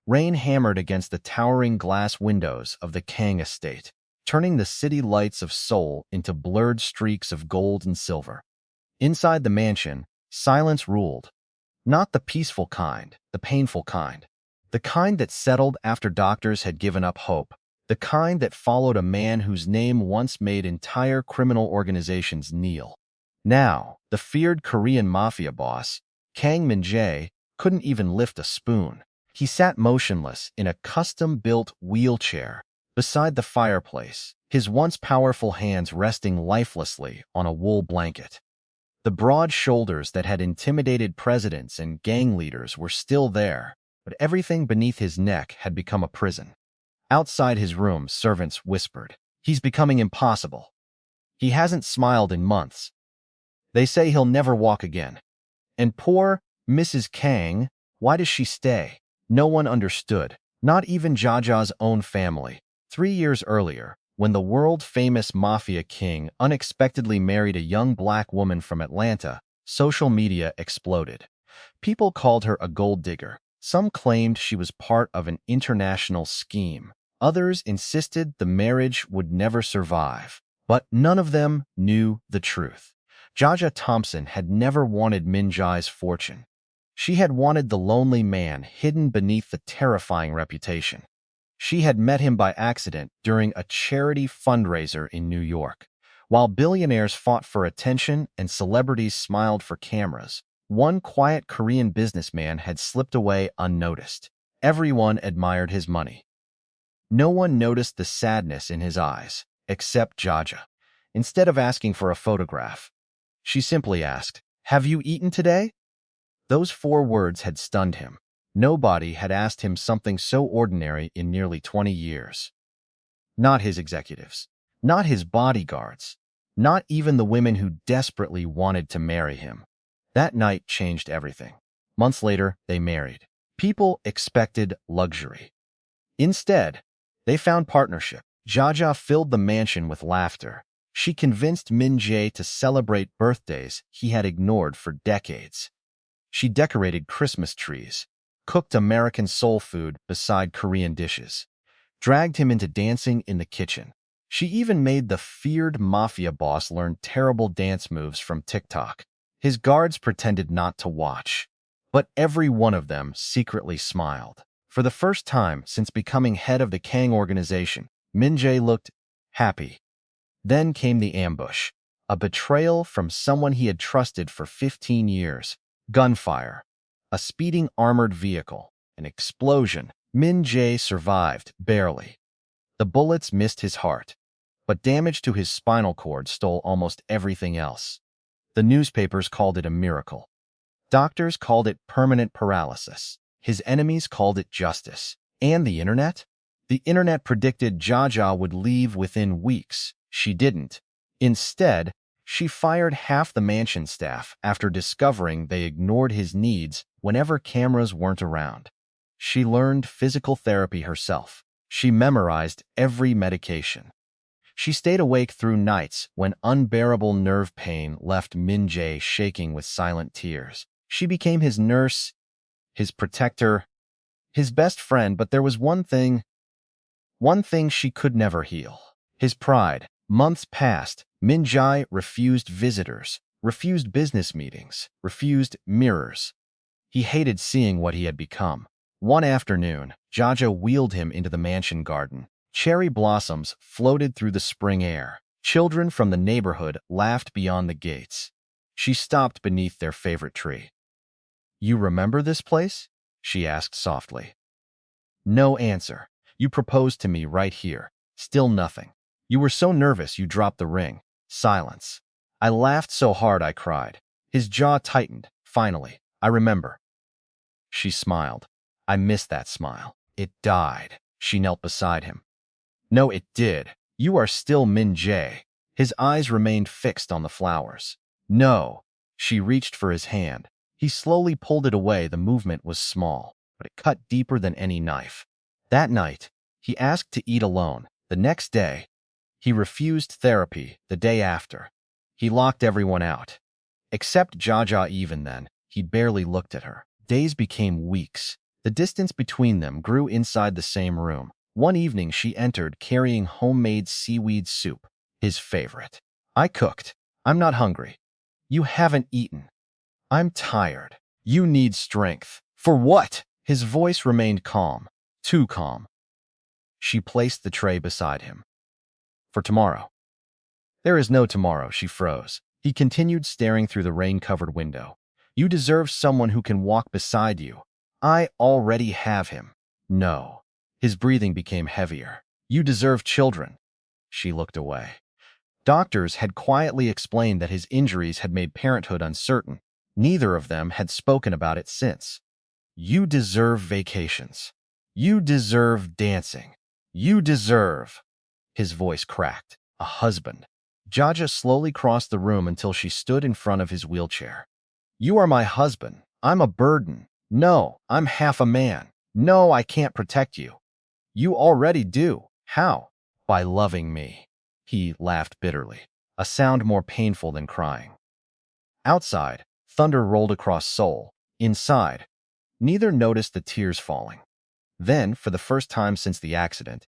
Rain hammered against the towering glass windows of the Kang estate, turning the city lights of Seoul into blurred streaks of gold and silver. Inside the mansion, silence ruled. Not the peaceful kind, the painful kind. The kind that settled after doctors had given up hope. The kind that followed a man whose name once made entire criminal organizations kneel. Now, the feared Korean Mafia boss, Kang Min-Jae, couldn't even lift a spoon. He sat motionless in a custom-built wheelchair beside the fireplace, his once powerful hands resting lifelessly on a wool blanket. The broad shoulders that had intimidated presidents and gang leaders were still there, but everything beneath his neck had become a prison. Outside his room, servants whispered, "He's becoming impossible. He hasn't smiled in months. They say he'll never walk again." And poor Mrs. Kang, why does she stay? No one understood, not even Jaja's own family. 3 years earlier, when the world-famous Mafia king unexpectedly married a young black woman from Atlanta, social media exploded. People called her a gold digger. Some claimed she was part of an international scheme. Others insisted the marriage would never survive. But none of them knew the truth. Jaja Thompson had never wanted Min-Jae's fortune. She had wanted the lonely man hidden beneath the terrifying reputation. She had met him by accident during a charity fundraiser in New York. While billionaires fought for attention and celebrities smiled for cameras, one quiet Korean businessman had slipped away unnoticed. Everyone admired his money. No one noticed the sadness in his eyes, except Jaja. Instead of asking for a photograph, she simply asked, "Have you eaten today?" Those 4 words had stunned him. Nobody had asked him something so ordinary in nearly 20 years. Not his executives, not his bodyguards, not even the women who desperately wanted to marry him. That night changed everything. Months later, they married. People expected luxury. Instead, they found partnership. Jaja filled the mansion with laughter. She convinced Min-Jae to celebrate birthdays he had ignored for decades. She decorated Christmas trees, cooked American soul food beside Korean dishes, dragged him into dancing in the kitchen. She even made the feared Mafia boss learn terrible dance moves from TikTok. His guards pretended not to watch, but every one of them secretly smiled. For the first time since becoming head of the Kang organization, Min-Jae looked happy. Then came the ambush, a betrayal from someone he had trusted for 15 years. Gunfire, a speeding armored vehicle, an explosion. Min-Jae survived, barely. The bullets missed his heart, but damage to his spinal cord stole almost everything else. The newspapers called it a miracle. Doctors called it permanent paralysis. His enemies called it justice. And the internet? The internet predicted Jaja would leave within weeks. She didn't. Instead, she fired half the mansion staff after discovering they ignored his needs whenever cameras weren't around. She learned physical therapy herself. She memorized every medication. She stayed awake through nights when unbearable nerve pain left Min-Jae shaking with silent tears. She became his nurse, his protector, his best friend, but there was one thing she could never heal: his pride. Months passed. Min-Jae refused visitors, refused business meetings, refused mirrors. He hated seeing what he had become. One afternoon, Jaja wheeled him into the mansion garden. Cherry blossoms floated through the spring air. Children from the neighborhood laughed beyond the gates. She stopped beneath their favorite tree. "You remember this place?" she asked softly. No answer. "You proposed to me right here." Still nothing. "You were so nervous you dropped the ring." Silence. "I laughed so hard I cried." His jaw tightened. "Finally, I remember." She smiled. "I miss that smile. It died." She knelt beside him. "No, it did. You are still Min-Jae." His eyes remained fixed on the flowers. "No." She reached for his hand. He slowly pulled it away. The movement was small, but it cut deeper than any knife. That night, he asked to eat alone. The next day, he refused therapy. The day after, he locked everyone out. Except Jaja. Even then, he barely looked at her. Days became weeks. The distance between them grew inside the same room. One evening she entered carrying homemade seaweed soup, his favorite. I cooked. I'm not hungry. You haven't eaten. I'm tired. You need strength. For what? His voice remained calm, too calm. She placed the tray beside him. For tomorrow. There is no tomorrow, she froze. He continued staring through the rain-covered window. You deserve someone who can walk beside you. I already have him. No. His breathing became heavier. You deserve children. She looked away. Doctors had quietly explained that his injuries had made parenthood uncertain. Neither of them had spoken about it since. You deserve vacations. You deserve dancing. You deserve... His voice cracked. A husband. Jaja slowly crossed the room until she stood in front of his wheelchair. You are my husband. I'm a burden. No, I'm half a man. No, I can't protect you. You already do. How? By loving me. He laughed bitterly, a sound more painful than crying. Outside, thunder rolled across Seoul. Inside, neither noticed the tears falling. Then, for the first time since the accident,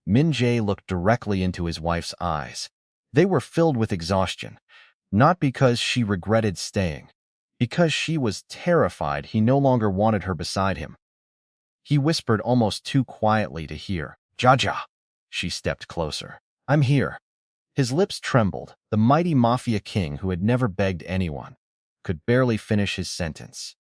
Min-Jae looked directly into his wife's eyes. They were filled with exhaustion, not because she regretted staying, because she was terrified he no longer wanted her beside him. He whispered almost too quietly to hear. Jaja. She stepped closer. I'm here. His lips trembled. The mighty Mafia king who had never begged anyone could barely finish his sentence.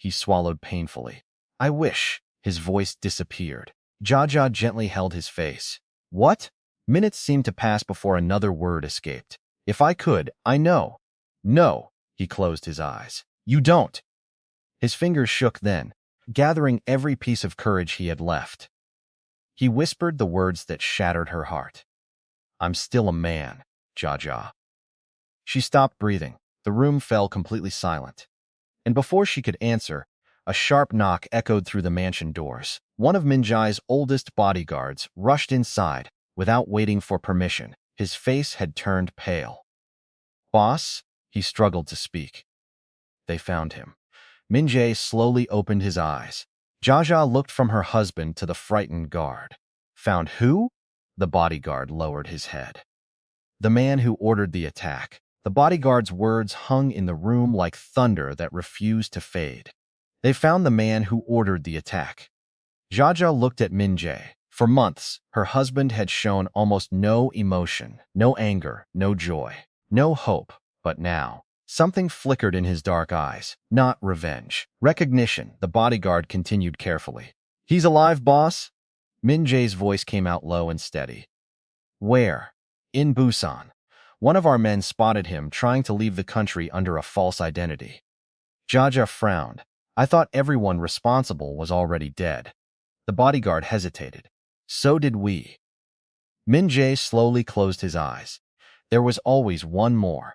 He swallowed painfully. I wish. His voice disappeared. Jaja gently held his face. What? Minutes seemed to pass before another word escaped. If I could, I know. No. He closed his eyes. You don't. His fingers shook then, gathering every piece of courage he had left. He whispered the words that shattered her heart. I'm still a man, Jaja. She stopped breathing. The room fell completely silent. And before she could answer, a sharp knock echoed through the mansion doors. One of Min-Jae's oldest bodyguards rushed inside without waiting for permission. His face had turned pale. Boss? He struggled to speak. They found him. Min-Jae slowly opened his eyes. Jaja looked from her husband to the frightened guard. Found who? The bodyguard lowered his head. The man who ordered the attack. The bodyguard's words hung in the room like thunder that refused to fade. They found the man who ordered the attack. Jaja looked at Min-Jae. For months, her husband had shown almost no emotion, no anger, no joy, no hope. But now, something flickered in his dark eyes. Not revenge. Recognition, the bodyguard continued carefully. He's alive, boss? Min-Jae's voice came out low and steady. Where? In Busan. One of our men spotted him trying to leave the country under a false identity. Jaja frowned. I thought everyone responsible was already dead. The bodyguard hesitated. So did we. Min-Jae slowly closed his eyes. There was always one more.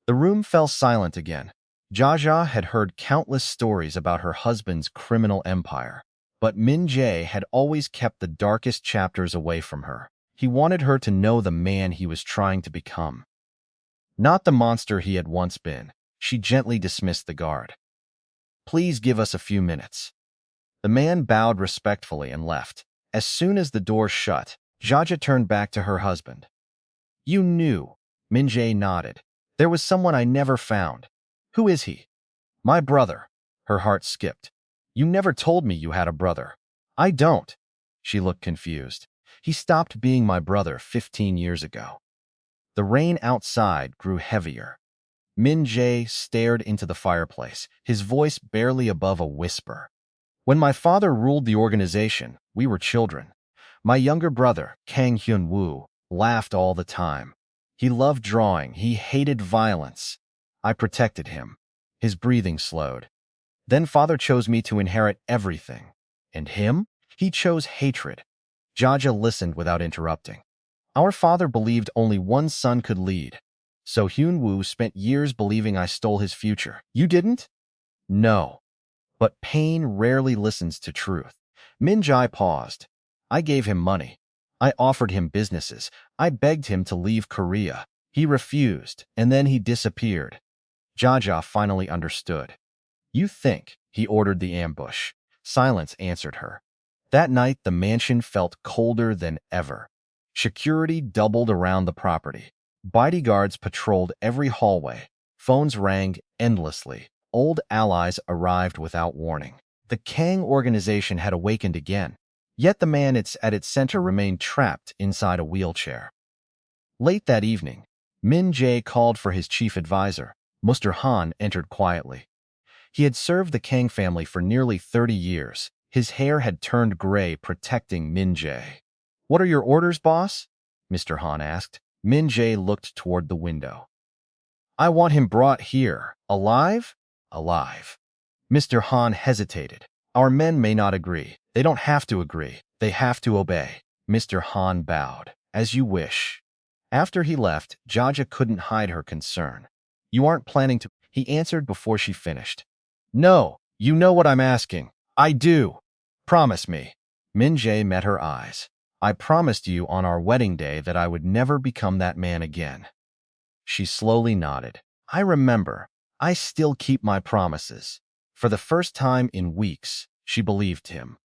The room fell silent again. Jaja had heard countless stories about her husband's criminal empire, but Min-Jae had always kept the darkest chapters away from her. He wanted her to know the man he was trying to become, not the monster he had once been. She gently dismissed the guard. Please give us a few minutes. The man bowed respectfully and left. As soon as the door shut, Jaja turned back to her husband. You knew. Min-Jae nodded. There was someone I never found. Who is he? My brother. Her heart skipped. You never told me you had a brother. I don't. She looked confused. He stopped being my brother 15 years ago. The rain outside grew heavier. Min-Jae stared into the fireplace, his voice barely above a whisper. When my father ruled the organization, we were children. My younger brother, Kang Hyun-woo, laughed all the time. He loved drawing. He hated violence. I protected him. His breathing slowed. Then father chose me to inherit everything. And him? He chose hatred. Jaja listened without interrupting. Our father believed only one son could lead. So Hyun-woo spent years believing I stole his future. You didn't? No. But pain rarely listens to truth. Min-Jae paused. I gave him money. I offered him businesses. I begged him to leave Korea. He refused, and then he disappeared. Jaja finally understood. You think He ordered the ambush. Silence answered her. That night, the mansion felt colder than ever. Security doubled around the property. Bodyguards patrolled every hallway. Phones rang endlessly. Old allies arrived without warning. The Kang organization had awakened again. Yet the man at its center remained trapped inside a wheelchair. Late that evening, Min-Jae called for his chief advisor. Mr. Han entered quietly. He had served the Kang family for nearly 30 years. His hair had turned gray, protecting Min-Jae. "What are your orders, boss?" Mr. Han asked. Min-Jae looked toward the window. "I want him brought here. Alive?" "Alive." Mr. Han hesitated. "Our men may not agree. They don't have to agree. They have to obey." Mr. Han bowed. "As you wish." After he left, Jaja couldn't hide her concern. "You aren't planning to—" He answered before she finished. "No, you know what I'm asking." "I do. Promise me." Min-Jae met her eyes. "I promised you on our wedding day that I would never become that man again." She slowly nodded. "I remember. I still keep my promises." For the first time in weeks, she believed him.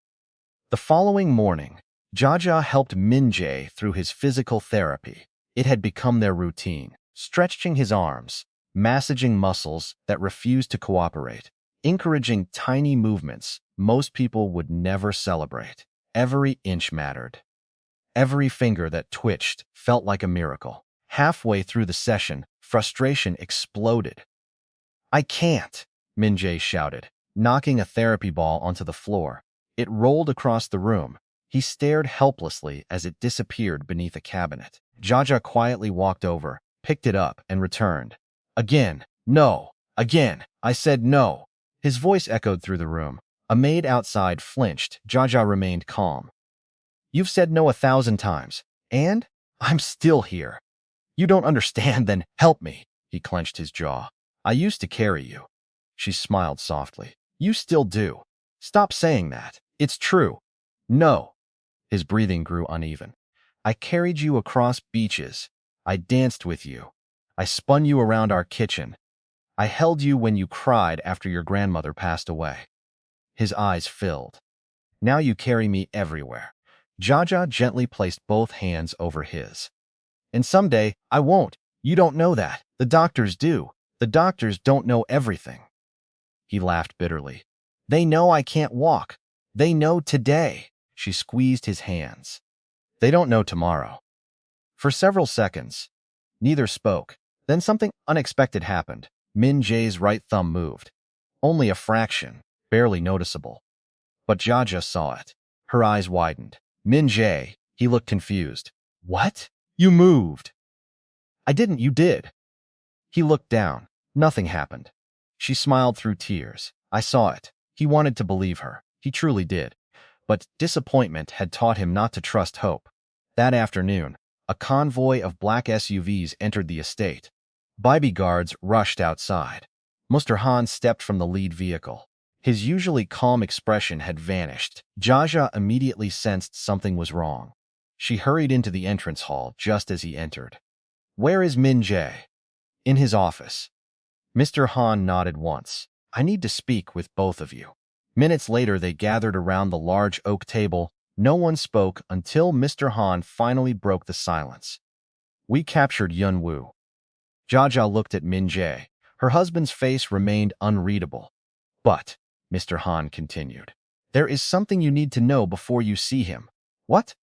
The following morning, Jaja helped Min-Jae through his physical therapy. It had become their routine, stretching his arms, massaging muscles that refused to cooperate, encouraging tiny movements most people would never celebrate. Every inch mattered. Every finger that twitched felt like a miracle. Halfway through the session, frustration exploded. "I can't," Min-Jae shouted, knocking a therapy ball onto the floor. It rolled across the room. He stared helplessly as it disappeared beneath a cabinet. Jaja quietly walked over, picked it up, and returned. "Again, no. Again, I said no." His voice echoed through the room. A maid outside flinched. Jaja remained calm. "You've said no 1,000 times, and I'm still here. You don't understand, then help me." He clenched his jaw. "I used to carry you." She smiled softly. "You still do. Stop saying that. It's true." "No." His breathing grew uneven. "I carried you across beaches. I danced with you. I spun you around our kitchen. I held you when you cried after your grandmother passed away." His eyes filled. "Now you carry me everywhere." Jaja gently placed both hands over his. "And someday, I won't. You don't know that. The doctors do. The doctors don't know everything." He laughed bitterly. "They know I can't walk. They know today." She squeezed his hands. "They don't know tomorrow." For several seconds, neither spoke. Then something unexpected happened. Min-Jae's right thumb moved. Only a fraction, barely noticeable. But Jaja saw it. Her eyes widened. "Min-Jae," he looked confused. "What? You moved." "I didn't, you did." He looked down. Nothing happened. She smiled through tears. "I saw it." He wanted to believe her. He truly did. But disappointment had taught him not to trust hope. That afternoon, a convoy of black SUVs entered the estate. Bodyguards rushed outside. Mr. Han stepped from the lead vehicle. His usually calm expression had vanished. Jaja immediately sensed something was wrong. She hurried into the entrance hall just as he entered. "Where is Min-Jae?" "In his office." Mr. Han nodded once. "I need to speak with both of you." Minutes later, they gathered around the large oak table. No one spoke until Mr. Han finally broke the silence. "We captured Yun-Woo." Jaja looked at Min-Jae. Her husband's face remained unreadable. "But," Mr. Han continued, "there is something you need to know before you see him." "What?"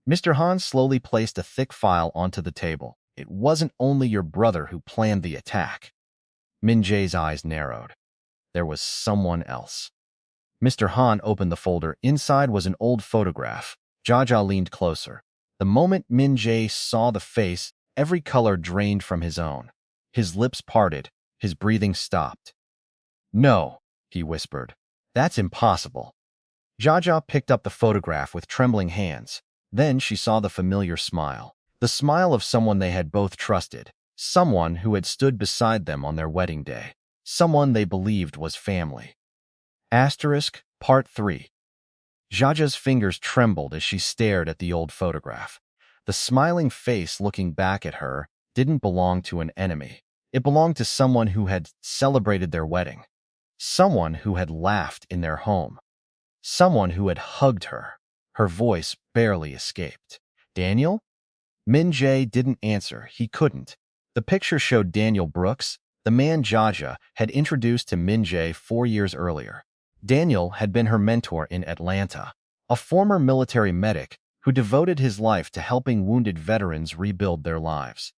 Mr. Han slowly placed a thick file onto the table. "It wasn't only your brother who planned the attack." Min-Jae's eyes narrowed. There was someone else. Mr. Han opened the folder. Inside was an old photograph. Jaja leaned closer. The moment Min-Jae saw the face, every color drained from his own. His lips parted. His breathing stopped. "No," he whispered. "That's impossible." Jaja picked up the photograph with trembling hands. Then she saw the familiar smile. The smile of someone they had both trusted. Someone who had stood beside them on their wedding day. Someone they believed was family. Part 3. Jaja's fingers trembled as she stared at the old photograph. The smiling face looking back at her didn't belong to an enemy. It belonged to someone who had celebrated their wedding. Someone who had laughed in their home. Someone who had hugged her. Her voice barely escaped. Daniel? Min-Jae didn't answer. He couldn't. The picture showed Daniel Brooks, the man Jaja had introduced to Min-Jae 4 years earlier. Daniel had been her mentor in Atlanta, a former military medic who devoted his life to helping wounded veterans rebuild their lives.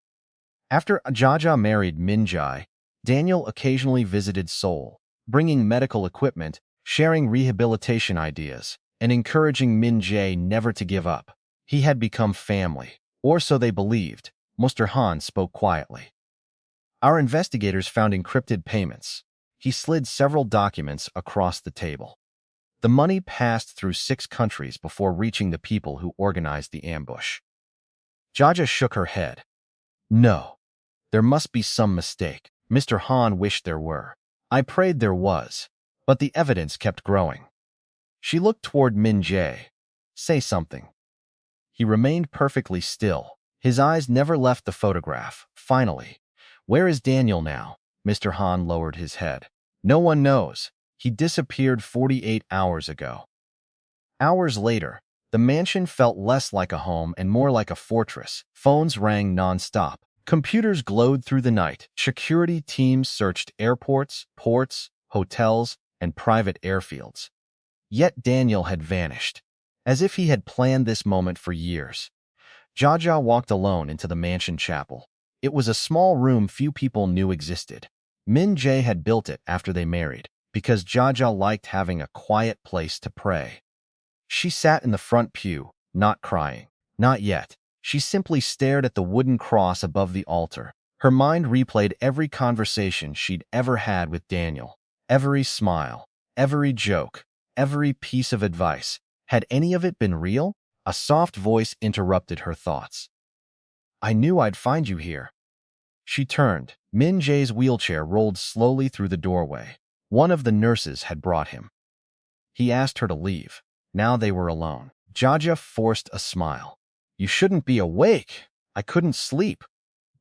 After Jaja married Min-Jae, Daniel occasionally visited Seoul, bringing medical equipment, sharing rehabilitation ideas, and encouraging Min-Jae never to give up. He had become family, or so they believed. Mr. Han spoke quietly. Our investigators found encrypted payments. He slid several documents across the table. The money passed through 6 countries before reaching the people who organized the ambush. Jaja shook her head. No, there must be some mistake. Mr. Han wished there were. I prayed there was, but the evidence kept growing. She looked toward Min-Jae. Say something. He remained perfectly still. His eyes never left the photograph. Finally, where is Daniel now? Mr. Han lowered his head. No one knows. He disappeared 48 hours ago. Hours later, the mansion felt less like a home and more like a fortress. Phones rang non-stop. Computers glowed through the night. Security teams searched airports, ports, hotels, and private airfields. Yet Daniel had vanished, as if he had planned this moment for years. Jaja walked alone into the mansion chapel. It was a small room few people knew existed. Min-Jae had built it after they married, because Jaja liked having a quiet place to pray. She sat in the front pew, not crying. Not yet. She simply stared at the wooden cross above the altar. Her mind replayed every conversation she'd ever had with Daniel. Every smile, every joke, every piece of advice. Had any of it been real? A soft voice interrupted her thoughts. I knew I'd find you here. She turned. Min-Jae's wheelchair rolled slowly through the doorway. One of the nurses had brought him. He asked her to leave. Now they were alone. Jaja forced a smile. You shouldn't be awake. I couldn't sleep.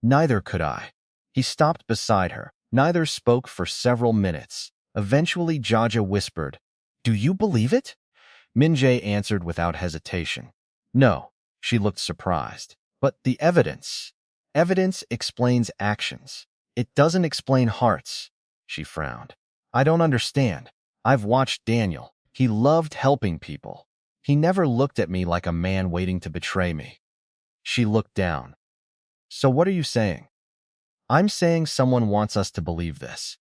Neither could I. He stopped beside her. Neither spoke for several minutes. Eventually, Jaja whispered, Do you believe it? Min-Jae answered without hesitation. No. She looked surprised. But the evidence. Evidence explains actions. It doesn't explain hearts. She frowned. I don't understand. I've watched Daniel. He loved helping people. He never looked at me like a man waiting to betray me. She looked down. So what are you saying? I'm saying someone wants us to believe this.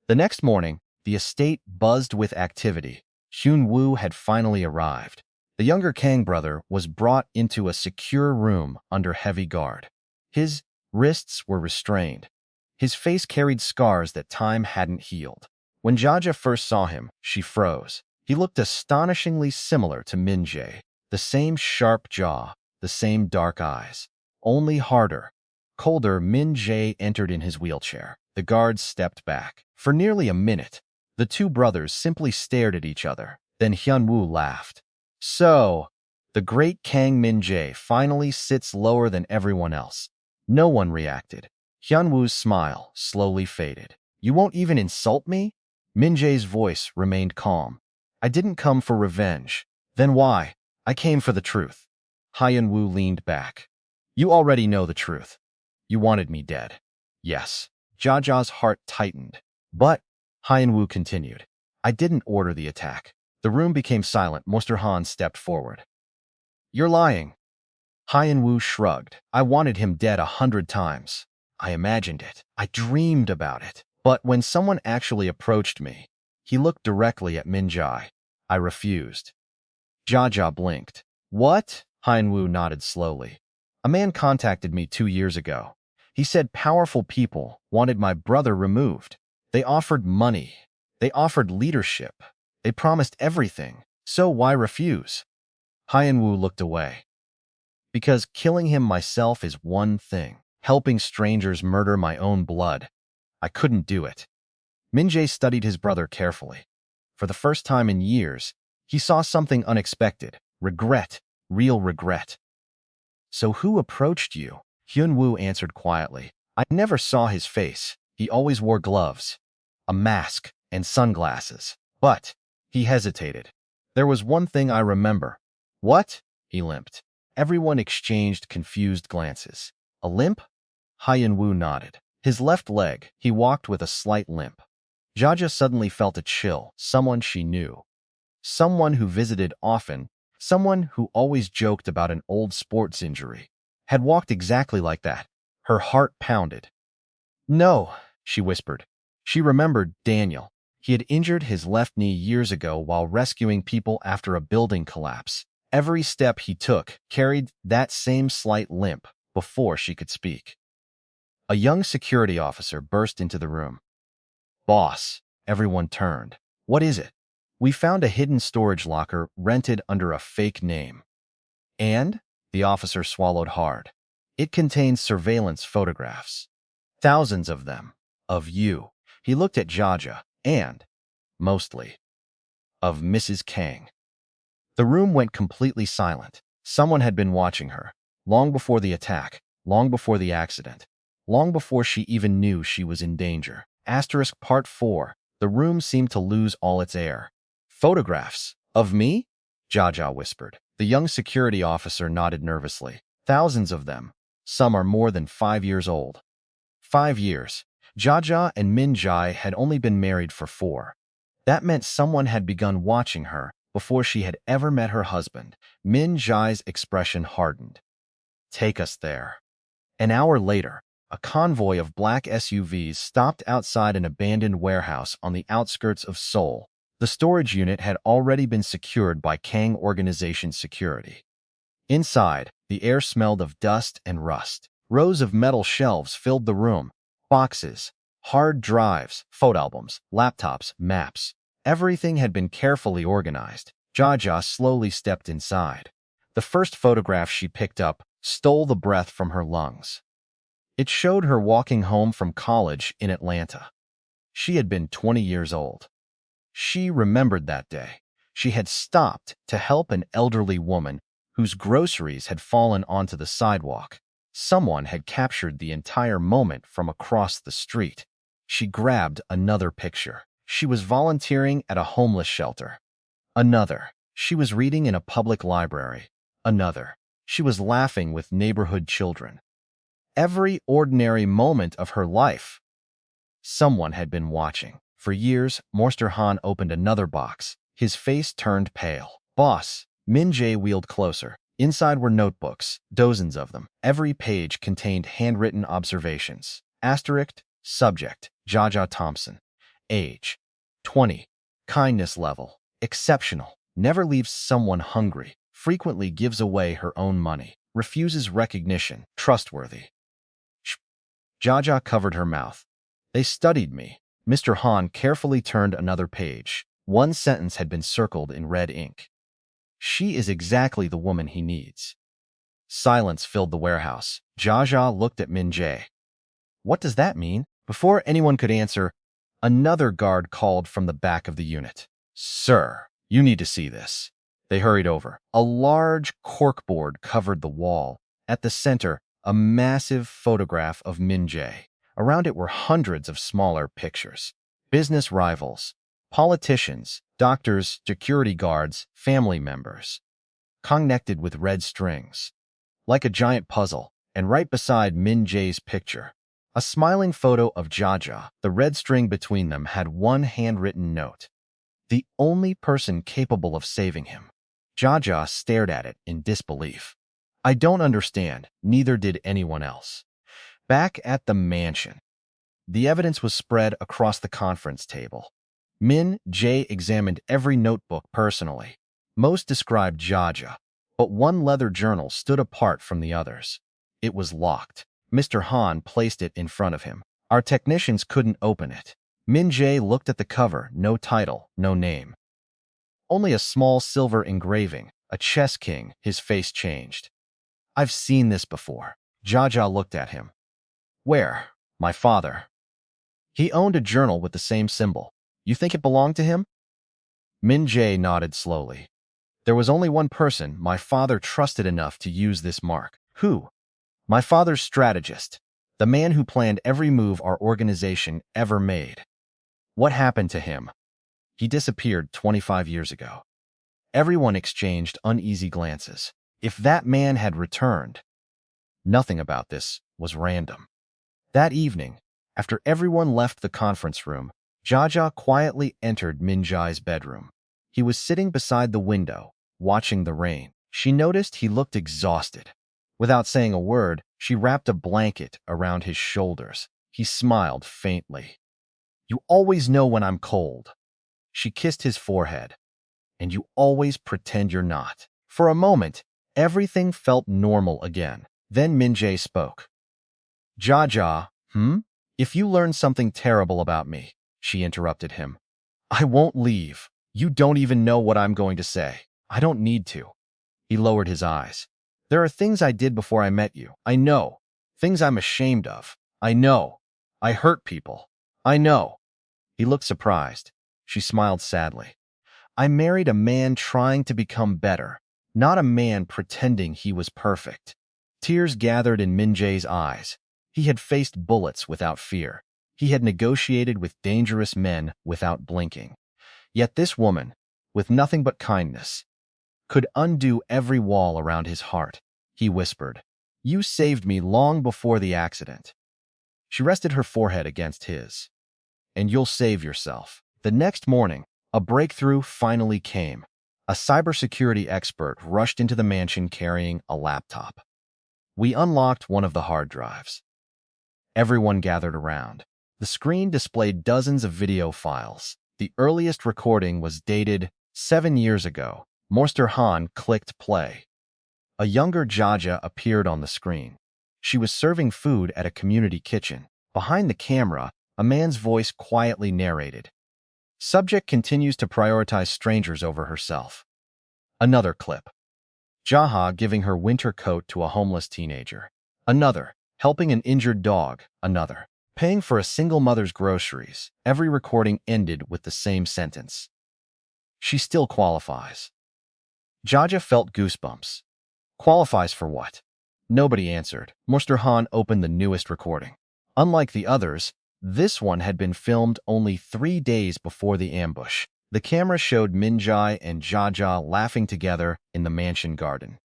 The next morning, the estate buzzed with activity. Hyun-woo had finally arrived. The younger Kang brother was brought into a secure room under heavy guard. His wrists were restrained. His face carried scars that time hadn't healed. When Jaja first saw him, she froze. He looked astonishingly similar to Min-Jae. The same sharp jaw, the same dark eyes. Only harder. Colder, Min-Jae entered in his wheelchair. The guards stepped back. For nearly a minute, the two brothers simply stared at each other. Then Hyun-woo laughed. So, the great Kang Min-Jae finally sits lower than everyone else. No one reacted. Hyun-woo's smile slowly faded. You won't even insult me? Min-Jae's voice remained calm. I didn't come for revenge. Then why? I came for the truth. Hyun-woo leaned back. You already know the truth. You wanted me dead. Yes. Jaja's heart tightened. But, Hyun-woo continued, I didn't order the attack. The room became silent. Mr. Han stepped forward. You're lying. Hyun-woo shrugged. I wanted him dead 100 times. I imagined it. I dreamed about it. But when someone actually approached me, he looked directly at Min-Jae. I refused. Jaja blinked. What? Hyun-woo nodded slowly. A man contacted me 2 years ago. He said powerful people wanted my brother removed. They offered money. They offered leadership. They promised everything. So why refuse? Hyun-woo looked away. Because killing him myself is one thing. Helping strangers murder my own blood. I couldn't do it. Min-Jae studied his brother carefully. For the first time in years, he saw something unexpected. Regret. Real regret. So who approached you? Hyun-woo answered quietly. I never saw his face. He always wore gloves. A mask. and sunglasses. But he hesitated. There was one thing I remember. What? He limped. Everyone exchanged confused glances. A limp? Hyen-woo nodded. His left leg, he walked with a slight limp. Jaja suddenly felt a chill, someone she knew. Someone who visited often, someone who always joked about an old sports injury, had walked exactly like that. Her heart pounded. No, she whispered. She remembered Daniel. He had injured his left knee years ago while rescuing people after a building collapse. Every step he took carried that same slight limp before she could speak. A young security officer burst into the room. Boss, everyone turned. What is it? We found a hidden storage locker rented under a fake name. And? The officer swallowed hard. It contains surveillance photographs. Thousands of them. Of you. He looked at Jaja, and, mostly, of Mrs. Kang. The room went completely silent. Someone had been watching her, long before the attack, long before the accident, long before she even knew she was in danger. Asterisk Part 4. The room seemed to lose all its air. Photographs? Of me? Jaja whispered. The young security officer nodded nervously. Thousands of them. Some are more than 5 years old. 5 years. Jaja and Min-Jae had only been married for 4. That meant someone had begun watching her before she had ever met her husband. Min-Jae's expression hardened. Take us there. An hour later, a convoy of black SUVs stopped outside an abandoned warehouse on the outskirts of Seoul. The storage unit had already been secured by Kang Organization security. Inside, the air smelled of dust and rust. Rows of metal shelves filled the room. Boxes, hard drives, photo albums, laptops, maps. Everything had been carefully organized. Jaja slowly stepped inside. The first photograph she picked up stole the breath from her lungs. It showed her walking home from college in Atlanta. She had been 20 years old. She remembered that day. She had stopped to help an elderly woman whose groceries had fallen onto the sidewalk. Someone had captured the entire moment from across the street. She grabbed another picture. She was volunteering at a homeless shelter. Another. She was reading in a public library. Another. She was laughing with neighborhood children. Every ordinary moment of her life. Someone had been watching. For years, Mr. Han opened another box. His face turned pale. Boss, Min-Jae wheeled closer. Inside were notebooks, dozens of them. Every page contained handwritten observations. Asterisk, subject, Jaja Thompson. Age, 20. Kindness level, exceptional. Never leaves someone hungry. Frequently gives away her own money. Refuses recognition. Trustworthy. Jaja covered her mouth. They studied me. Mr. Han carefully turned another page. One sentence had been circled in red ink. She is exactly the woman he needs. Silence filled the warehouse. Jaja looked at Min-Jae. What does that mean? Before anyone could answer, another guard called from the back of the unit. Sir, you need to see this. They hurried over. A large corkboard covered the wall. At the center, a massive photograph of Min-Jae. Around it were hundreds of smaller pictures. Business rivals, politicians, doctors, security guards, family members. Connected with red strings. Like a giant puzzle, and right beside Min-Jae's picture, a smiling photo of Jaja. The red string between them had one handwritten note. The only person capable of saving him. Jaja stared at it in disbelief. I don't understand, neither did anyone else. Back at the mansion, the evidence was spread across the conference table. Min-Jae examined every notebook personally. Most described Jaja, but one leather journal stood apart from the others. It was locked. Mr. Han placed it in front of him. Our technicians couldn't open it. Min-Jae looked at the cover, no title, no name. Only a small silver engraving, a chess king. His face changed. I've seen this before. Jaja looked at him. Where? My father. He owned a journal with the same symbol. You think it belonged to him? Min-Jae nodded slowly. There was only one person my father trusted enough to use this mark. Who? My father's strategist. The man who planned every move our organization ever made. What happened to him? He disappeared 25 years ago. Everyone exchanged uneasy glances. If that man had returned, nothing about this was random. That evening, after everyone left the conference room, Jaja quietly entered Min-Jae's bedroom. He was sitting beside the window, watching the rain. She noticed he looked exhausted. Without saying a word, she wrapped a blanket around his shoulders. He smiled faintly. "You always know when I'm cold." She kissed his forehead. "And you always pretend you're not." For a moment, everything felt normal again. Then Min-Jae spoke. "Jaja, If you learn something terrible about me," she interrupted him, "I won't leave. You don't even know what I'm going to say. I don't need to." He lowered his eyes. "There are things I did before I met you. I know. Things I'm ashamed of. I know. I hurt people. I know." He looked surprised. She smiled sadly. "I married a man trying to become better, not a man pretending he was perfect." Tears gathered in Min-Jae's eyes. He had faced bullets without fear. He had negotiated with dangerous men without blinking. Yet this woman, with nothing but kindness, could undo every wall around his heart. He whispered, "You saved me long before the accident." She rested her forehead against his. "And you'll save yourself." The next morning, a breakthrough finally came. A cybersecurity expert rushed into the mansion carrying a laptop. We unlocked one of the hard drives. Everyone gathered around. The screen displayed dozens of video files. The earliest recording was dated 7 years ago. Mr. Han clicked play. A younger Jaja appeared on the screen. She was serving food at a community kitchen. Behind the camera, a man's voice quietly narrated. Subject continues to prioritize strangers over herself. Another clip. Jaja giving her winter coat to a homeless teenager. Another. Helping an injured dog. Another. Paying for a single mother's groceries. Every recording ended with the same sentence. "She still qualifies." Jaja felt goosebumps. Qualifies for what? Nobody answered. Mr. Han opened the newest recording. Unlike the others, this one had been filmed only 3 days before the ambush. The camera showed Min-Jae and Jaja laughing together in the mansion garden.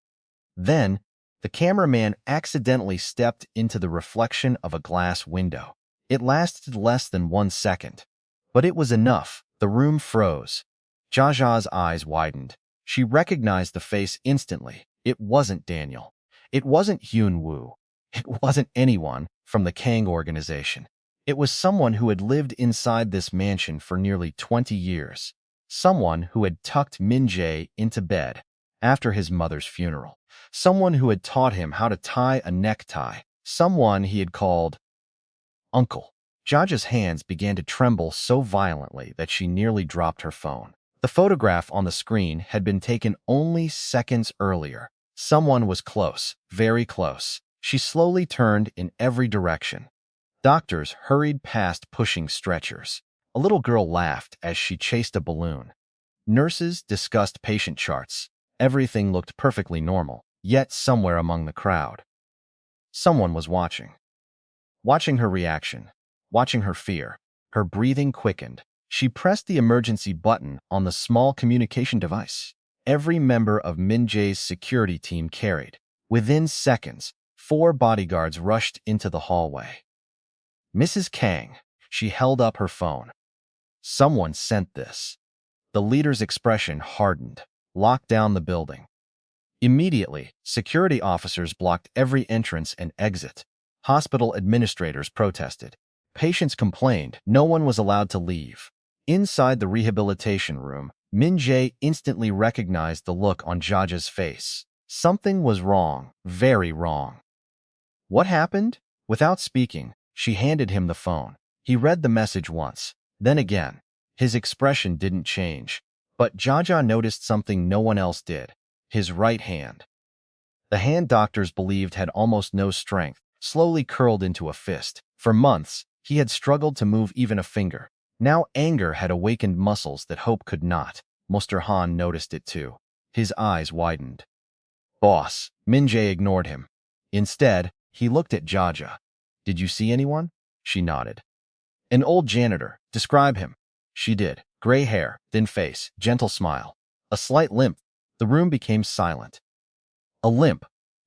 Then, the cameraman accidentally stepped into the reflection of a glass window. It lasted less than 1 second. But it was enough. The room froze. Jaja's eyes widened. She recognized the face instantly. It wasn't Daniel. It wasn't Hyun-woo. It wasn't anyone from the Kang organization. It was someone who had lived inside this mansion for nearly 20 years. Someone who had tucked Min-Jae into bed after his mother's funeral. Someone who had taught him how to tie a necktie. Someone he had called Uncle. Jaja's hands began to tremble so violently that she nearly dropped her phone. The photograph on the screen had been taken only seconds earlier. Someone was close, very close. She slowly turned in every direction. Doctors hurried past pushing stretchers. A little girl laughed as she chased a balloon. Nurses discussed patient charts. Everything looked perfectly normal, yet somewhere among the crowd, someone was watching. Watching her reaction, watching her fear. Her breathing quickened. She pressed the emergency button on the small communication device. Every member of Min-Jae's security team carried. Within seconds, 4 bodyguards rushed into the hallway. "Mrs. Kang," she held up her phone. "Someone sent this." The leader's expression hardened. "Lock down the building." Immediately, security officers blocked every entrance and exit. Hospital administrators protested. Patients complained. No one was allowed to leave. Inside the rehabilitation room, Min-Jae instantly recognized the look on Jaja's face. Something was wrong, very wrong. "What happened?" Without speaking, she handed him the phone. He read the message once, then again. His expression didn't change. But Jaja noticed something no one else did. His right hand. The hand doctors believed had almost no strength, slowly curled into a fist. For months, he had struggled to move even a finger. Now anger had awakened muscles that hope could not. Mr. Han noticed it too. His eyes widened. "Boss." Min-Jae ignored him. Instead, he looked at Jaja. "Did you see anyone?" She nodded. "An old janitor. Describe him." She did. Gray hair, thin face, gentle smile. A slight limp. The room became silent. A limp,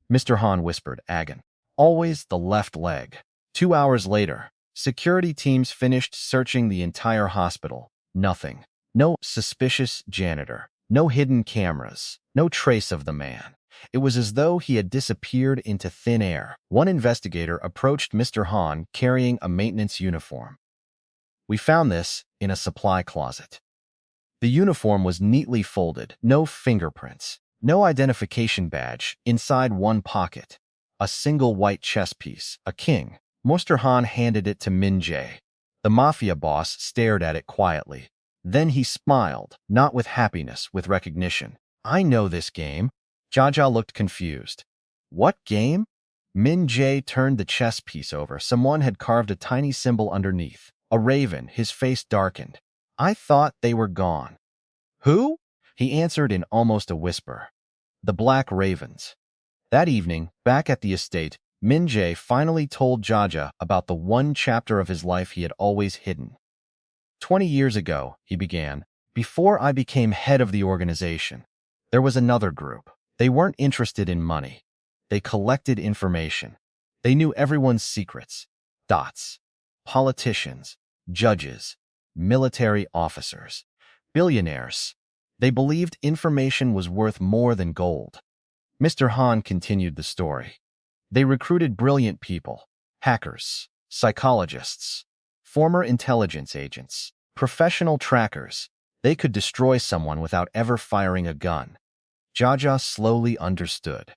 Mr. Han whispered, Agon. Always the left leg. 2 hours later, security teams finished searching the entire hospital. Nothing. No suspicious janitor. No hidden cameras. No trace of the man. It was as though he had disappeared into thin air. One investigator approached Mr. Han carrying a maintenance uniform. We found this in a supply closet. The uniform was neatly folded, no fingerprints, no identification badge inside one pocket. A single white chess piece, a king. Mr. Han handed it to Min-Jae. The Mafia boss stared at it quietly. Then he smiled, not with happiness, with recognition. I know this game. Jaja looked confused. What game? Min-Jae turned the chess piece over. Someone had carved a tiny symbol underneath. A raven, his face darkened. I thought they were gone. Who? He answered in almost a whisper. The Black Ravens. That evening, back at the estate, Min-Jae finally told Jaja about the one chapter of his life he had always hidden. 20 years ago, he began, before I became head of the organization, there was another group. They weren't interested in money. They collected information. They knew everyone's secrets. Dots. Politicians, judges, military officers, billionaires. They believed information was worth more than gold. Mr. Han continued the story. They recruited brilliant people, hackers, psychologists, former intelligence agents, professional trackers. They could destroy someone without ever firing a gun. Jaja slowly understood.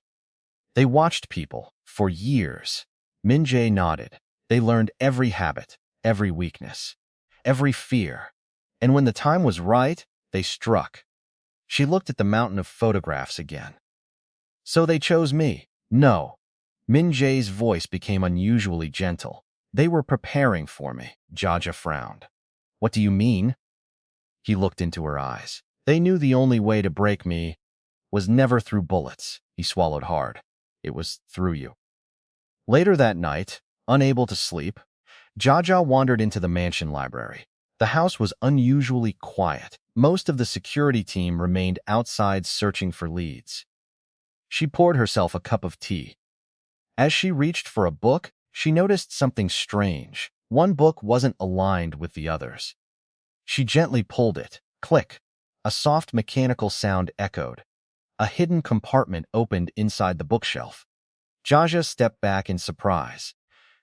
They watched people for years. Min-Jae nodded. They learned every habit, every weakness, every fear. And when the time was right, they struck. She looked at the mountain of photographs again. So they chose me? No. Min-Jae's voice became unusually gentle. They were preparing for me. Jaja frowned. What do you mean? He looked into her eyes. They knew the only way to break me was never through bullets. He swallowed hard. It was through you. Later that night, unable to sleep, Jaja wandered into the mansion library. The house was unusually quiet. Most of the security team remained outside searching for leads. She poured herself a cup of tea. As she reached for a book, she noticed something strange. One book wasn't aligned with the others. She gently pulled it. Click. A soft mechanical sound echoed. A hidden compartment opened inside the bookshelf. Jaja stepped back in surprise.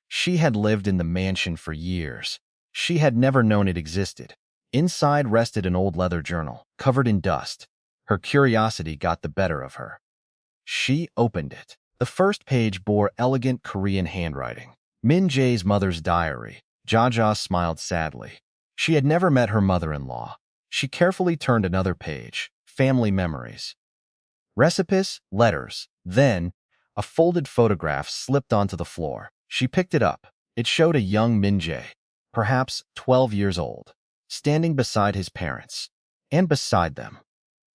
She had lived in the mansion for years. She had never known it existed. Inside rested an old leather journal, covered in dust. Her curiosity got the better of her. She opened it. The first page bore elegant Korean handwriting. Min-Jae's mother's diary. Jaja smiled sadly. She had never met her mother-in-law. She carefully turned another page. Family memories. Recipes, letters. Then, a folded photograph slipped onto the floor. She picked it up. It showed a young Min-Jae, perhaps 12 years old, standing beside his parents. And beside them,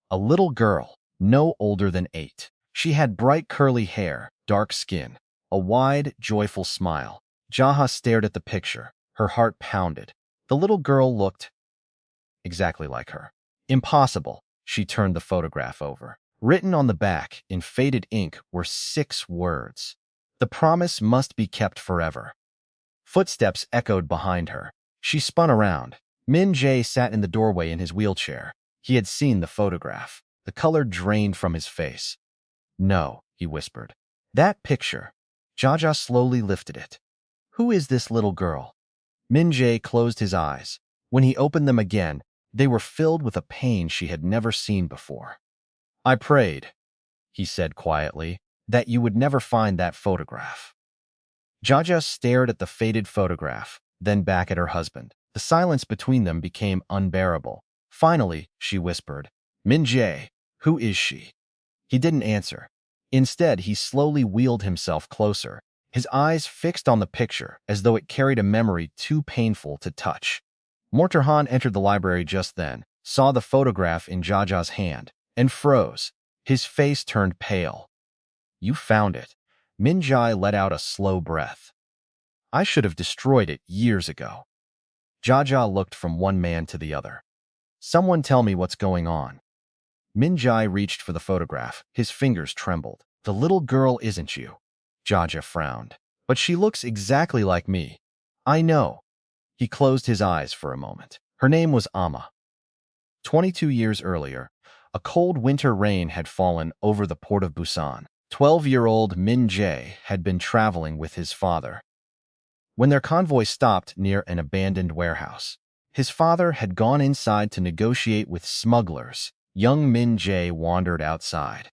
a little girl, no older than 8. She had bright curly hair, dark skin, a wide, joyful smile. Jaja stared at the picture. Her heart pounded. The little girl looked exactly like her. Impossible. She turned the photograph over. Written on the back, in faded ink, were 6 words. The promise must be kept forever. Footsteps echoed behind her. She spun around. Min-Jae sat in the doorway in his wheelchair. He had seen the photograph. The color drained from his face. No, he whispered. That picture. Jaja slowly lifted it. Who is this little girl? Min-Jae closed his eyes. When he opened them again, they were filled with a pain she had never seen before. I prayed, he said quietly, that you would never find that photograph. Jaja stared at the faded photograph, then back at her husband. The silence between them became unbearable. Finally, she whispered, Min-Jae, who is she? He didn't answer. Instead, he slowly wheeled himself closer, his eyes fixed on the picture as though it carried a memory too painful to touch. Mr. Han entered the library just then, saw the photograph in Jaja's hand, and froze. His face turned pale. You found it. Min-Jae let out a slow breath. I should have destroyed it years ago. Jaja looked from one man to the other. Someone tell me what's going on. Min-Jae reached for the photograph. His fingers trembled. The little girl isn't you. Jaja frowned. But she looks exactly like me. I know. He closed his eyes for a moment. Her name was Amma. 22 years earlier, a cold winter rain had fallen over the port of Busan. 12-year-old Min-Jae had been traveling with his father. When their convoy stopped near an abandoned warehouse, his father had gone inside to negotiate with smugglers. Young Min-Jae wandered outside.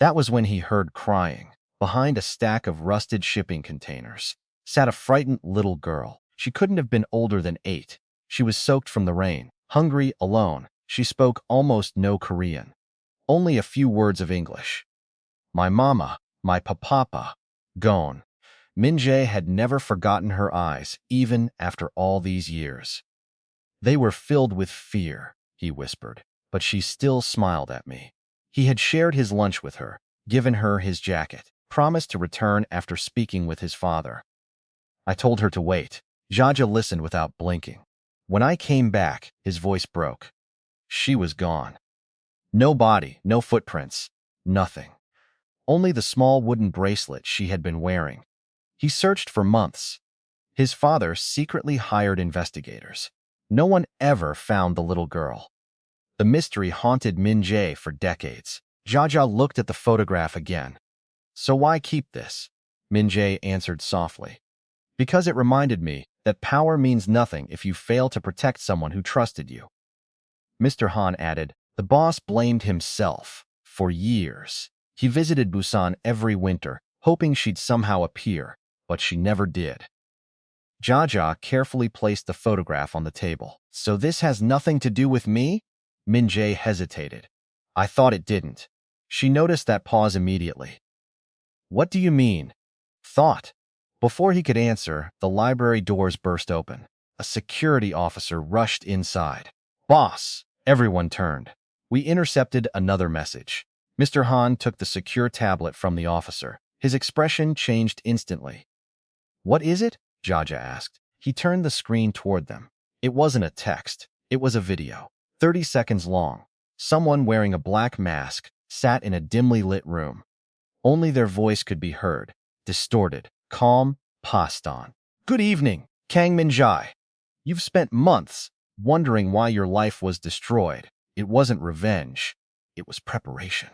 That was when he heard crying. Behind a stack of rusted shipping containers sat a frightened little girl. She couldn't have been older than 8. She was soaked from the rain, hungry, alone. She spoke almost no Korean, only a few words of English. My mama, my papa, gone. Min-Jae had never forgotten her eyes, even after all these years. They were filled with fear, he whispered, but she still smiled at me. He had shared his lunch with her, given her his jacket, promised to return after speaking with his father. I told her to wait. Jaja listened without blinking. When I came back, his voice broke. She was gone. No body, no footprints, nothing. Only the small wooden bracelet she had been wearing. He searched for months. His father secretly hired investigators. No one ever found the little girl. The mystery haunted Min-Jae for decades. Jaja looked at the photograph again. So why keep this? Min-Jae answered softly. Because it reminded me that power means nothing if you fail to protect someone who trusted you. Mr. Han added, the boss blamed himself for years. He visited Busan every winter, hoping she'd somehow appear, but she never did. Jaja carefully placed the photograph on the table. So this has nothing to do with me? Min-Jae hesitated. I thought it didn't. She noticed that pause immediately. What do you mean? Thought. Before he could answer, the library doors burst open. A security officer rushed inside. Boss! Everyone turned. We intercepted another message. Mr. Han took the secure tablet from the officer. His expression changed instantly. What is it? Jaja asked. He turned the screen toward them. It wasn't a text. It was a video. 30 seconds long. Someone wearing a black mask sat in a dimly lit room. Only their voice could be heard, distorted, calm, passed on. Good evening, Kang Min-Jae. You've spent months wondering why your life was destroyed. It wasn't revenge. It was preparation.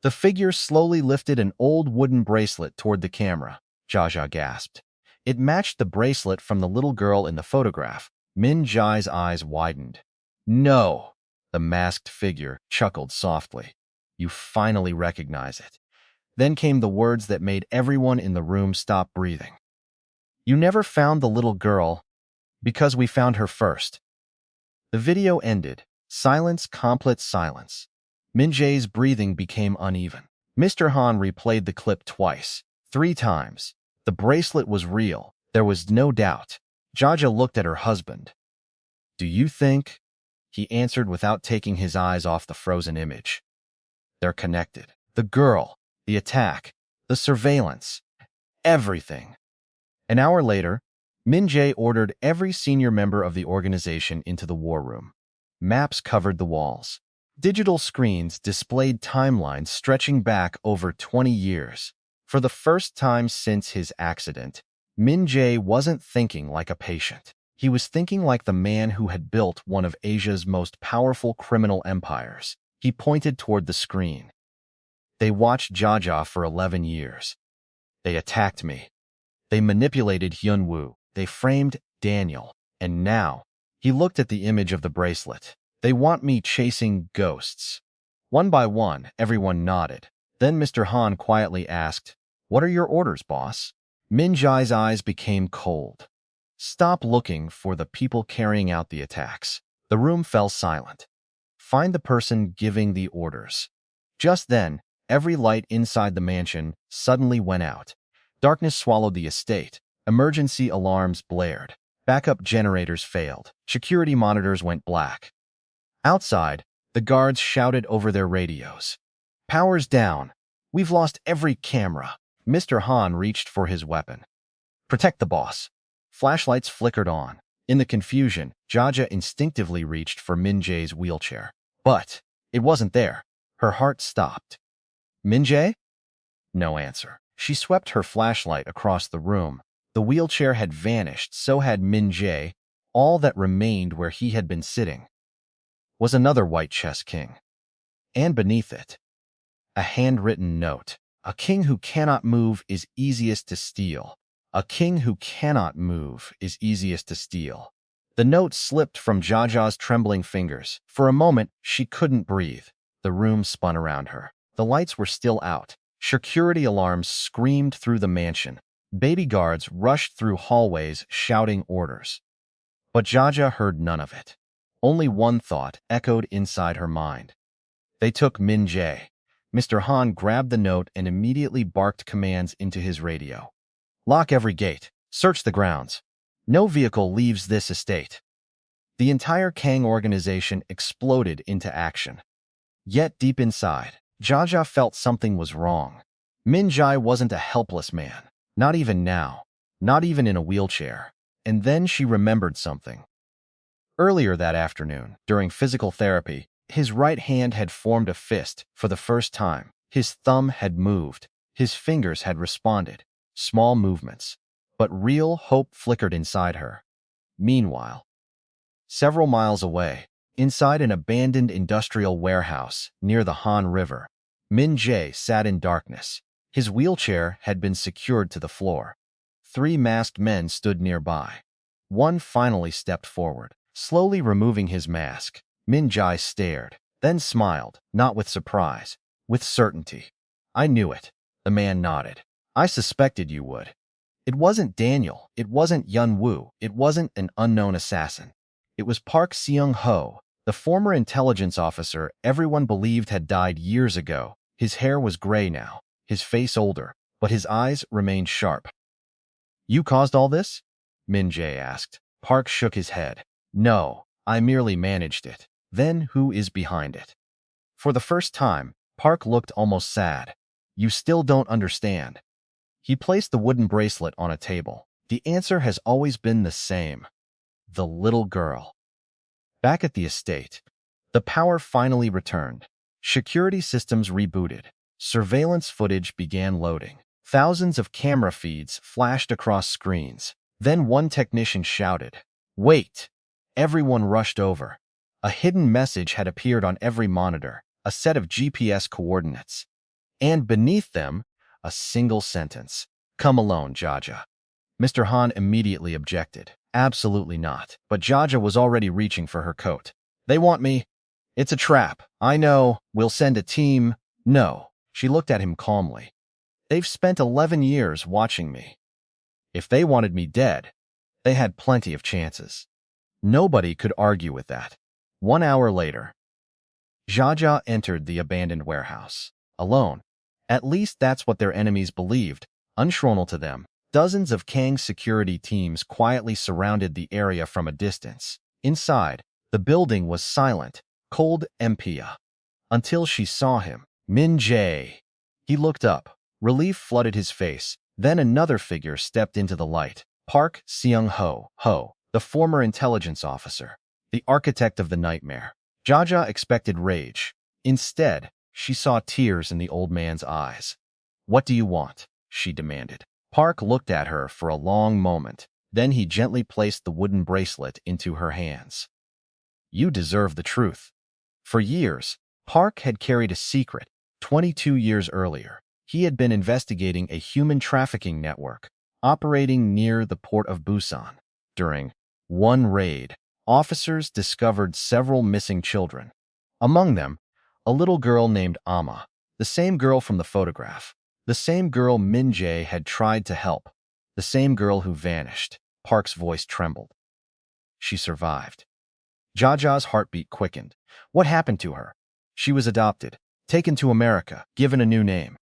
The figure slowly lifted an old wooden bracelet toward the camera. Jaja gasped. It matched the bracelet from the little girl in the photograph. Min-Jae's eyes widened. No, the masked figure chuckled softly. You finally recognize it. Then came the words that made everyone in the room stop breathing. You never found the little girl because we found her first. The video ended. Silence, complete silence. Min-Jae's breathing became uneven. Mr. Han replayed the clip twice, 3 times. The bracelet was real. There was no doubt. Jaja looked at her husband. Do you think? He answered without taking his eyes off the frozen image. They're connected. The girl, the attack, the surveillance, everything. An hour later, Min-Jae ordered every senior member of the organization into the war room. Maps covered the walls. Digital screens displayed timelines stretching back over 20 years. For the first time since his accident, Min-Jae wasn't thinking like a patient. He was thinking like the man who had built one of Asia's most powerful criminal empires. He pointed toward the screen. They watched Jaja for 11 years. They attacked me. They manipulated Hyun-woo. They framed Daniel. And now, he looked at the image of the bracelet. They want me chasing ghosts. One by one, everyone nodded. Then Mr. Han quietly asked, What are your orders, boss? Min-Jae's eyes became cold. Stop looking for the people carrying out the attacks. The room fell silent. Find the person giving the orders. Just then, every light inside the mansion suddenly went out. Darkness swallowed the estate. Emergency alarms blared. Backup generators failed. Security monitors went black. Outside, the guards shouted over their radios. Power's down. We've lost every camera. Mr. Han reached for his weapon. Protect the boss. Flashlights flickered on. In the confusion, Jaja instinctively reached for Min-Jae's wheelchair. But it wasn't there. Her heart stopped. Min-Jae? No answer. She swept her flashlight across the room. The wheelchair had vanished, so had Min-Jae. All that remained where he had been sitting was another white chess king. And beneath it, a handwritten note. A king who cannot move is easiest to steal. A king who cannot move is easiest to steal. The note slipped from Jaja's trembling fingers. For a moment, she couldn't breathe. The room spun around her. The lights were still out. Security alarms screamed through the mansion. Baby guards rushed through hallways shouting orders. But Jaja heard none of it. Only one thought echoed inside her mind. They took Min-Jae. Mr. Han grabbed the note and immediately barked commands into his radio. Lock every gate. Search the grounds. No vehicle leaves this estate. The entire Kang organization exploded into action. Yet deep inside, Jaja felt something was wrong. Min-Jae wasn't a helpless man. Not even now. Not even in a wheelchair. And then she remembered something. Earlier that afternoon, during physical therapy, his right hand had formed a fist for the first time. His thumb had moved. His fingers had responded. Small movements. But real hope flickered inside her. Meanwhile, several miles away, inside an abandoned industrial warehouse near the Han River, Min-Jae sat in darkness. His wheelchair had been secured to the floor. 3 masked men stood nearby. One finally stepped forward, slowly removing his mask. Min-Jae stared, then smiled, not with surprise, with certainty. I knew it. The man nodded. I suspected you would. It wasn't Daniel. It wasn't Yun-Woo. It wasn't an unknown assassin. It was Park Seung-ho, the former intelligence officer everyone believed had died years ago. His hair was gray now, his face older, but his eyes remained sharp. You caused all this? Min-Jae asked. Park shook his head. No, I merely managed it. Then who is behind it? For the first time, Park looked almost sad. You still don't understand. He placed the wooden bracelet on a table. The answer has always been the same. The little girl. Back at the estate, the power finally returned. Security systems rebooted. Surveillance footage began loading. Thousands of camera feeds flashed across screens. Then one technician shouted, "Wait!" Everyone rushed over. A hidden message had appeared on every monitor, a set of GPS coordinates. And beneath them, a single sentence. Come alone, Jaja. Mr. Han immediately objected. Absolutely not. But Jaja was already reaching for her coat. They want me. It's a trap. I know. We'll send a team. No. She looked at him calmly. They've spent 11 years watching me. If they wanted me dead, they had plenty of chances. Nobody could argue with that. 1 hour later, Jaja entered the abandoned warehouse. Alone. At least that's what their enemies believed. Unschronal to them, dozens of Kang's security teams quietly surrounded the area from a distance. Inside, the building was silent, cold empia. Until she saw him. Min-Jae. He looked up. Relief flooded his face. Then another figure stepped into the light. Park Seung-ho, the former intelligence officer, the architect of the nightmare. Jaja expected rage. Instead, she saw tears in the old man's eyes. What do you want? She demanded. Park looked at her for a long moment. Then he gently placed the wooden bracelet into her hands. You deserve the truth. For years, Park had carried a secret. 22 years earlier, he had been investigating a human trafficking network operating near the port of Busan. During one raid, officers discovered several missing children. Among them, a little girl named Amma, the same girl from the photograph, the same girl Min-Jae had tried to help, the same girl who vanished. Park's voice trembled. She survived. Jaja's heartbeat quickened. What happened to her? She was adopted, taken to America, given a new name.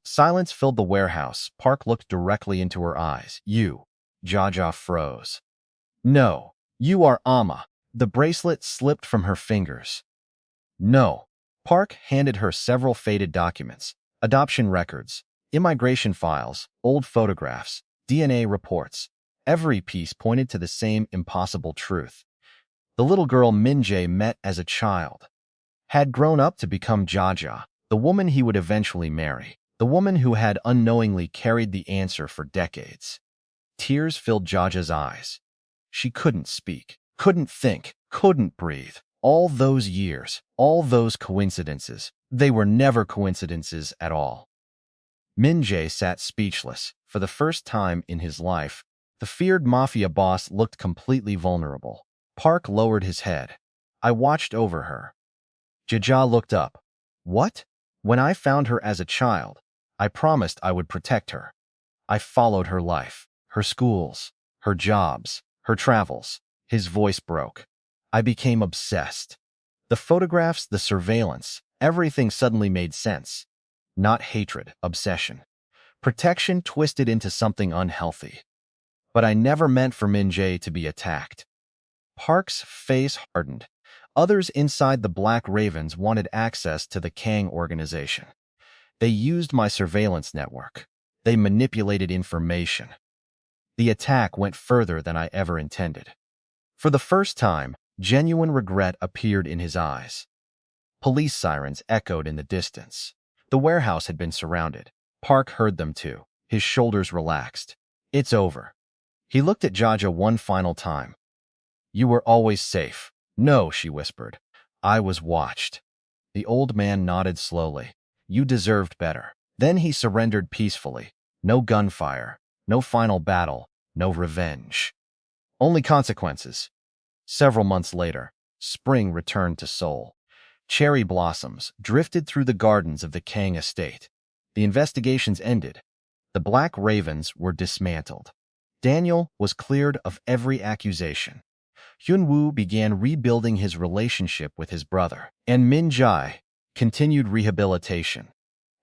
Silence filled the warehouse. Park looked directly into her eyes. You. Jaja froze. No, you are Amma. The bracelet slipped from her fingers. No. Park handed her several faded documents, adoption records, immigration files, old photographs, DNA reports. Every piece pointed to the same impossible truth. The little girl Min-Jae met as a child had grown up to become Jaja, the woman he would eventually marry, the woman who had unknowingly carried the answer for decades. Tears filled Jaja's eyes. She couldn't speak, couldn't think, couldn't breathe. All those years, all those coincidences, they were never coincidences at all. Min-Jae sat speechless. For the first time in his life, the feared Mafia boss looked completely vulnerable. Park lowered his head. I watched over her. Jaja looked up. What? When I found her as a child, I promised I would protect her. I followed her life, her schools, her jobs, her travels. His voice broke. I became obsessed. The photographs, the surveillance, everything suddenly made sense. Not hatred, obsession. Protection twisted into something unhealthy. But I never meant for Min-Jae to be attacked. Park's face hardened. Others inside the Black Ravens wanted access to the Kang organization. They used my surveillance network. They manipulated information. The attack went further than I ever intended. For the first time, genuine regret appeared in his eyes. Police sirens echoed in the distance. The warehouse had been surrounded. Park heard them too. His shoulders relaxed. It's over. He looked at Jaja one final time. You were always safe. No, she whispered. I was watched. The old man nodded slowly. You deserved better. Then he surrendered peacefully. No gunfire, no final battle, no revenge. Only consequences. Several months later, spring returned to Seoul. Cherry blossoms drifted through the gardens of the Kang estate. The investigations ended. The Black Ravens were dismantled. Daniel was cleared of every accusation. Hyun-woo began rebuilding his relationship with his brother, and Min-Jae continued rehabilitation.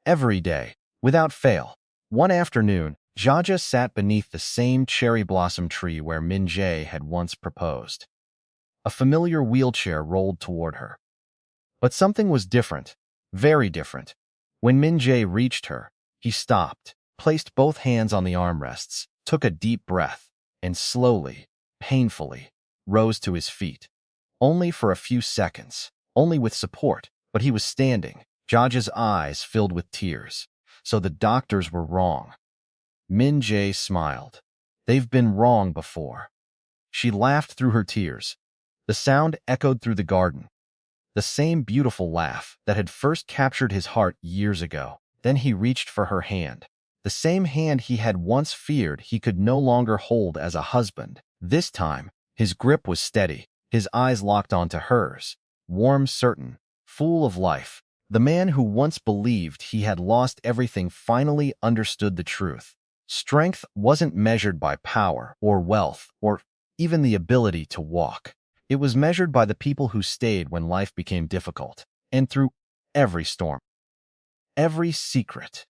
Every day, without fail. One afternoon, Jaja sat beneath the same cherry blossom tree where Min-Jae had once proposed. A familiar wheelchair rolled toward her. But something was different, very different. When Min-Jae reached her, he stopped, placed both hands on the armrests, took a deep breath, and slowly, painfully, rose to his feet. Only for a few seconds, only with support, but he was standing. Jaja's eyes filled with tears. So the doctors were wrong. Min-Jae smiled. They've been wrong before. She laughed through her tears. The sound echoed through the garden. The same beautiful laugh that had first captured his heart years ago. Then he reached for her hand. The same hand he had once feared he could no longer hold as a husband. This time, his grip was steady, his eyes locked onto hers, warm, certain, full of life. The man who once believed he had lost everything finally understood the truth. Strength wasn't measured by power or wealth or even the ability to walk. It was measured by the people who stayed when life became difficult, and through every storm, every secret,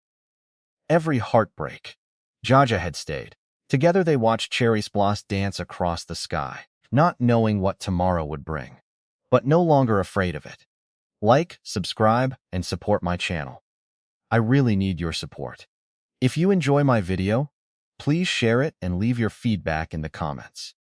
every heartbreak. Jaja had stayed. Together they watched cherry blossoms dance across the sky, not knowing what tomorrow would bring, but no longer afraid of it. Like, subscribe, and support my channel. I really need your support. If you enjoy my video, please share it and leave your feedback in the comments.